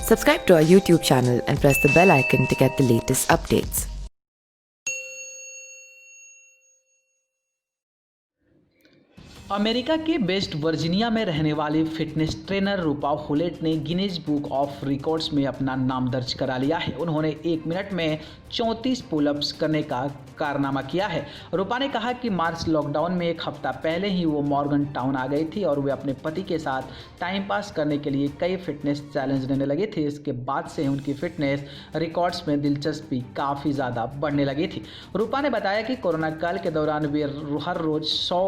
Subscribe to our YouTube channel and press the bell icon to get the latest updates. America के West Virginia में रहने वाली fitness trainer रूपा हुलेट ने Guinness book of records में अपना नाम दर्ज करा लिया है। उन्होंने 1 मिनट में 34 पुलअप्स करने का कारनामा किया है। रूपा ने कहा कि मार्च लॉकडाउन में 1 हफ्ता पहले ही वो मॉर्गन टाउन आ गई थी और वे अपने पति के साथ टाइम पास करने के लिए कई फिटनेस चैलेंज लेने लगे थे। इसके बाद से उनकी फिटनेस रिकॉर्ड्स में दिलचस्पी काफ़ी ज़्यादा बढ़ने लगी थी। रूपा ने बताया कि कोरोना काल के दौरान वे हर रोज़ 100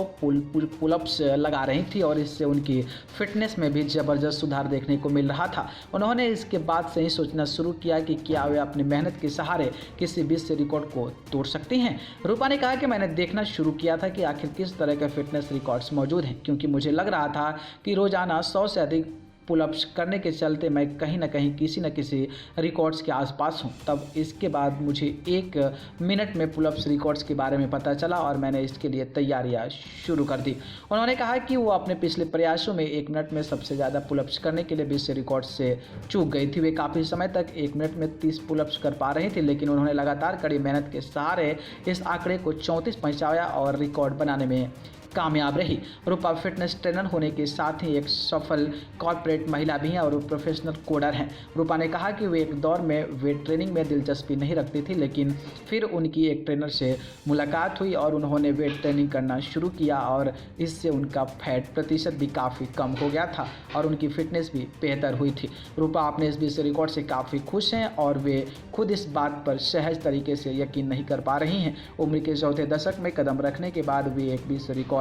पुलअप्स लगा रही थी और इससे उनकी फिटनेस में भी ज़बरदस्त सुधार देखने को मिल रहा था। उन्होंने इसके बाद से ही सोचना शुरू किया कि क्या वे अपनी मेहनत के सहारे किसी विश्व रिकॉर्ड को तोड़ सकती हैं। रूपा ने कहा कि मैंने देखना शुरू किया था कि आखिर किस तरह के फिटनेस रिकॉर्ड्स मौजूद हैं, क्योंकि मुझे लग रहा था कि रोज़ाना 100 से अधिक पुलअप्स करने के चलते मैं कहीं ना कहीं किसी न किसी रिकॉर्ड्स के आसपास हूं। तब इसके बाद मुझे 1 मिनट में पुलअप्स रिकॉर्ड्स के बारे में पता चला और मैंने इसके लिए तैयारियां शुरू कर दी। उन्होंने कहा कि वो अपने पिछले प्रयासों में 1 मिनट में सबसे ज़्यादा पुलअप्स करने के लिए विश्व रिकॉर्ड से चूक गई थी। वे काफ़ी समय तक 1 मिनट में 30 पुलअप्स कर पा रही थी, लेकिन उन्होंने लगातार कड़ी मेहनत के सहारे इस आंकड़े को 34 पहुँचाया और रिकॉर्ड बनाने में कामयाब रही। रूपा फिटनेस ट्रेनर होने के साथ ही एक सफल कॉर्पोरेट महिला भी हैं और प्रोफेशनल कोडर हैं। रूपा ने कहा कि वे एक दौर में वेट ट्रेनिंग में दिलचस्पी नहीं रखती थी, लेकिन फिर उनकी एक ट्रेनर से मुलाकात हुई और उन्होंने वेट ट्रेनिंग करना शुरू किया और इससे उनका फैट प्रतिशत भी काफ़ी कम हो गया था और उनकी फिटनेस भी बेहतर हुई थी। रूपा अपने इस विश्व रिकॉर्ड से काफ़ी खुश हैं और वे खुद इस बात पर सहज तरीके से यकीन नहीं कर पा रही हैं। उम्र के चौथे दशक में कदम रखने के बाद वे एक विश्व रिकॉर्ड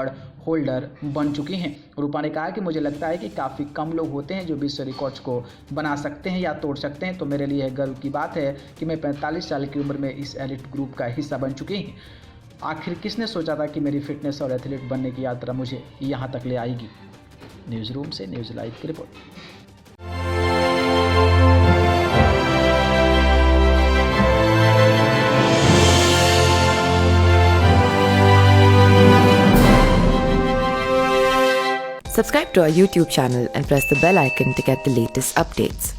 होल्डर बन चुकी हैं। रूपा ने कहा कि मुझे लगता है कि काफ़ी कम लोग होते हैं जो विश्व रिकॉर्ड्स को बना सकते हैं या तोड़ सकते हैं, तो मेरे लिए गर्व की बात है कि मैं 45 साल की उम्र में इस एलिट ग्रुप का हिस्सा बन चुकी हूँ। आखिर किसने सोचा था कि मेरी फिटनेस और एथलीट बनने की यात्रा मुझे यहाँ तक ले आएगी। न्यूज़ रूम से न्यूज़ लाइव की report. Subscribe to our YouTube channel and press the bell icon to get the latest updates.